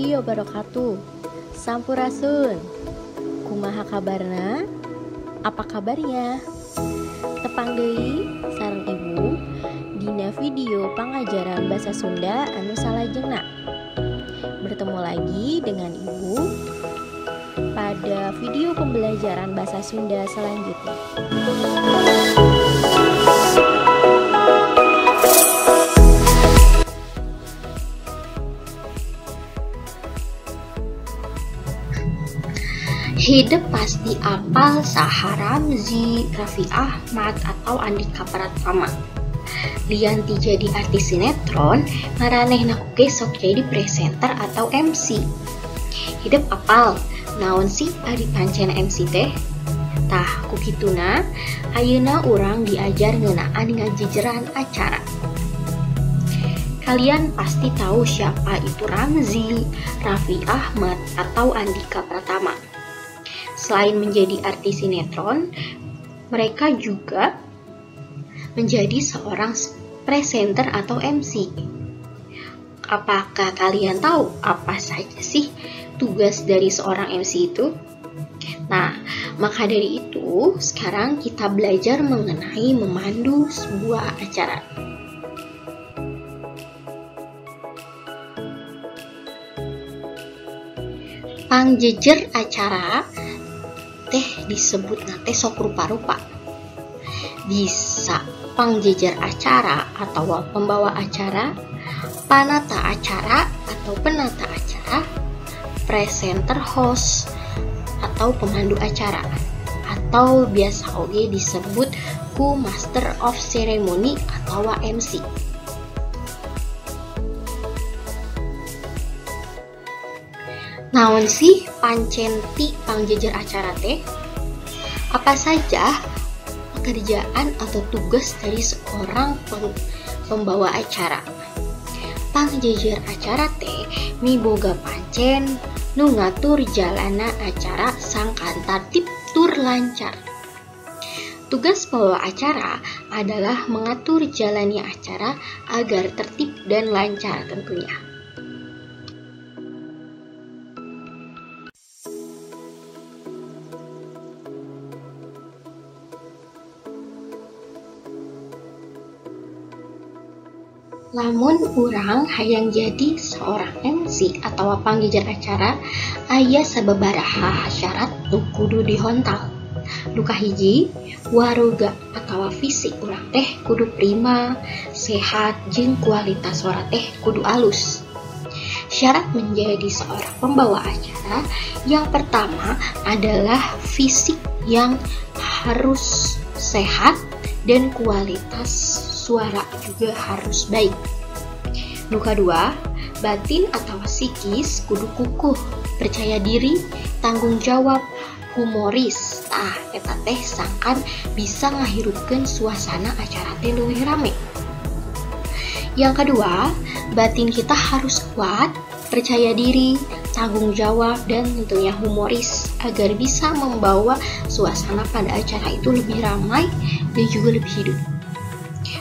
warahmatullahi wabarakatuh. Sampurasun. Kumaha kabarna? Apa kabarnya? Tepang deui sareng Ibu dina video pangajaran basa Sunda anu salajengna. Bertemu lagi dengan Ibu pada video pembelajaran bahasa Sunda selanjutnya. Hidup pasti apal saha Ramzi, Raffi Ahmad, atau Andika Pratama. Lianti jadi artis sinetron, maranehna oge sok jadi presenter atau MC. Hidup apal, naon sih ari pancen MC teh? Tah, kukituna, ayeuna urang diajar ngeunaan ngajejeran acara. Kalian pasti tahu siapa itu Ramzi, Raffi Ahmad, atau Andika Pratama. Selain menjadi artis sinetron, mereka juga menjadi seorang presenter atau MC. Apakah kalian tahu apa saja sih tugas dari seorang MC itu? Nah, maka dari itu, sekarang kita belajar mengenai memandu sebuah acara. Pangjejer acara teh disebut nate sok rupa-rupa. Bisa pangjejer acara atau pembawa acara, panata acara atau penata acara, presenter host atau pemandu acara, atau biasa oge disebut ku master of ceremony atau MC. Naon sih pancenti pangjejer acara teh? Apa saja pekerjaan atau tugas dari seorang pembawa acara? Pangjejer acara teh miboga pancen nu ngatur jalana acara sangkan tertib tur lancar. Tugas pembawa acara adalah mengatur jalannya acara agar tertib dan lancar tentunya. Lamun urang hayang jadi seorang MC atau pangjejer acara, aya sababaraha syarat nu kudu dihontal. Nu kahiji, waroga atau fisik urang teh kudu prima, sehat, jeung kualitas suara teh kudu alus. Syarat menjadi seorang pembawa acara yang pertama adalah fisik yang harus sehat dan kualitas suara juga harus baik. Nu kadua, batin atau psikis kudu kukuh, percaya diri, tanggung jawab, humoris. Eta teh sangkan bisa ngahirupkeun suasana acara teh leuwih rame. Yang kedua, batin kita harus kuat, percaya diri, tanggung jawab, dan tentunya humoris agar bisa membawa suasana pada acara itu lebih ramai dan juga lebih hidup.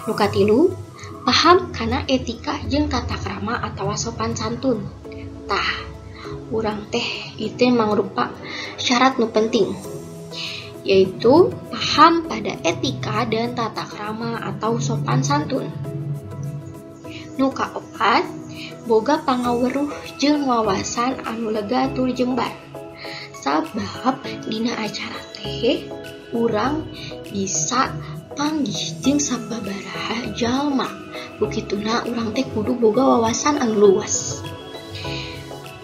Nu katilu, paham kana etika jeung tata krama atau sopan santun. Tah, urang teh itu mangrupa syarat nu penting, yaitu paham pada etika dan tata krama atau sopan santun. Nu kaopat, boga pangaweruh jeung wawasan anu lega tur jembar. Sabab dina acara teh urang bisa panggih jeung sababaraha jalma. Begituna urang teh kudu boga wawasan anu luas.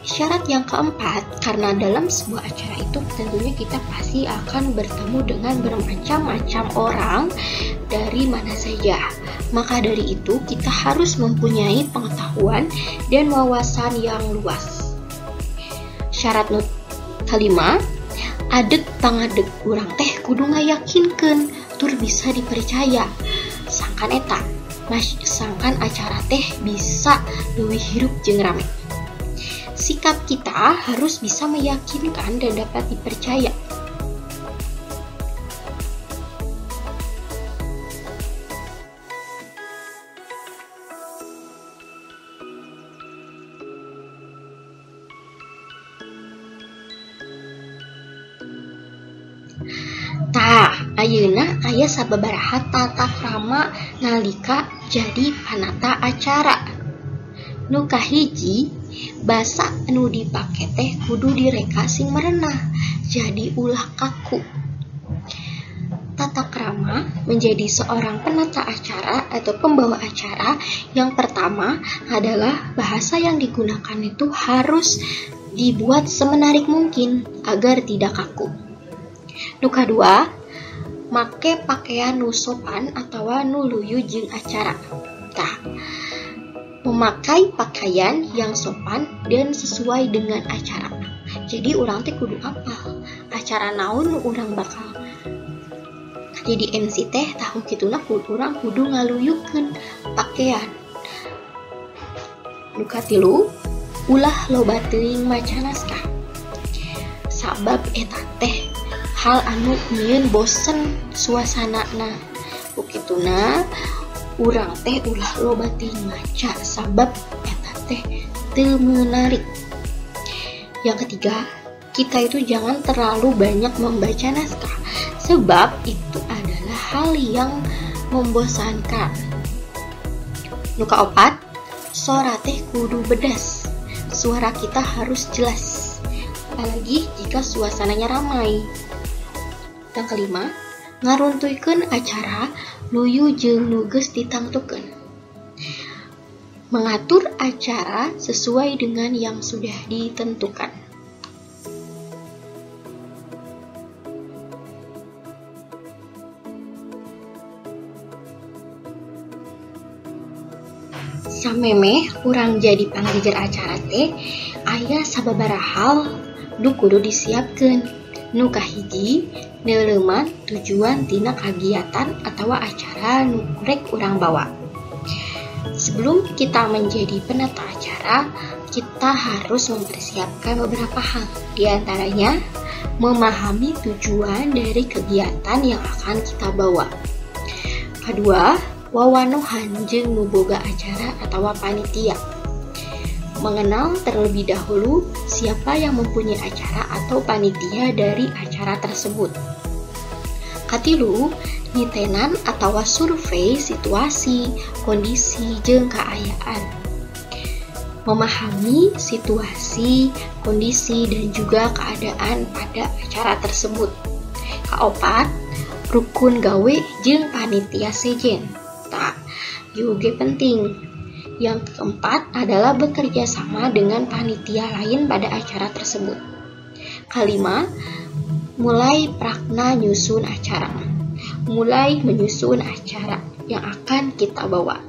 Syarat yang keempat, karena dalam sebuah acara itu tentunya kita pasti akan bertemu dengan bermacam-macam orang dari mana saja. Maka dari itu kita harus mempunyai pengetahuan dan wawasan yang luas. Syarat kelima, adeg pangadeg urang teh kudu ngayakinkeun tur bisa dipercaya. Sangkan eta, sangkan acara teh bisa leuwih hirup jeung rame. Sikap kita harus bisa meyakinkan dan dapat dipercaya. Tah, ayeuna aya sababaraha tata krama nalika jadi panata acara. Nu kahiji, basa anu dipake teh kudu direka sing merenah, jadi ulah kaku. Tata krama menjadi seorang penata acara atau pembawa acara. Yang pertama adalah bahasa yang digunakan itu harus dibuat semenarik mungkin agar tidak kaku. Nu kadua, make pakaian nu sopan atau nu luyu jeung acara. Tah, memakai pakaian yang sopan dan sesuai dengan acara. Jadi urang teh kudu apal acara naon nu urang bakal jadi MC teh, tahu kituna urang kudu ngaluyukeun pakaian. Nu katilu, ulah loba teuing maca naskah. Sabab eta teh hal anu nyieun bosen suasanana. Ukituna urang teh ulah loba teuing maca sabab eta teh teu menarik. Yang ketiga, kita itu jangan terlalu banyak membaca naskah sebab itu adalah hal yang membosankan. Nu kaopat, suara teh kudu bedas. Suara kita harus jelas, apalagi jika suasananya ramai. Yang kelima, ngaruntuykeun acara luyu jeung nu geus ditangtukeun. Mengatur acara sesuai dengan yang sudah ditentukan. Samemeh urang jadi panggijer acara teh aya sababaraha hal nu kudu disiapkeun. Nu kahiji, neuleuman tujuan tina kagiatan atau acara nu rek urang bawa. Sebelum kita menjadi penata acara, kita harus mempersiapkan beberapa hal. Di antaranya, memahami tujuan dari kegiatan yang akan kita bawa. Kedua, wawanohan jeung nu boga acara atau panitia. Mengenal terlebih dahulu siapa yang mempunyai acara atau panitia dari acara tersebut. Katilu, nitenan atau survei situasi, kondisi, jeung kaayaan. Memahami situasi, kondisi, dan juga keadaan pada acara tersebut. Kaopat, rukun gawe jeung panitia sejen. Juga penting. Yang keempat adalah bekerja sama dengan panitia lain pada acara tersebut. Kelima, mulai prakna nyusun acara. Mulai menyusun acara yang akan kita bawa.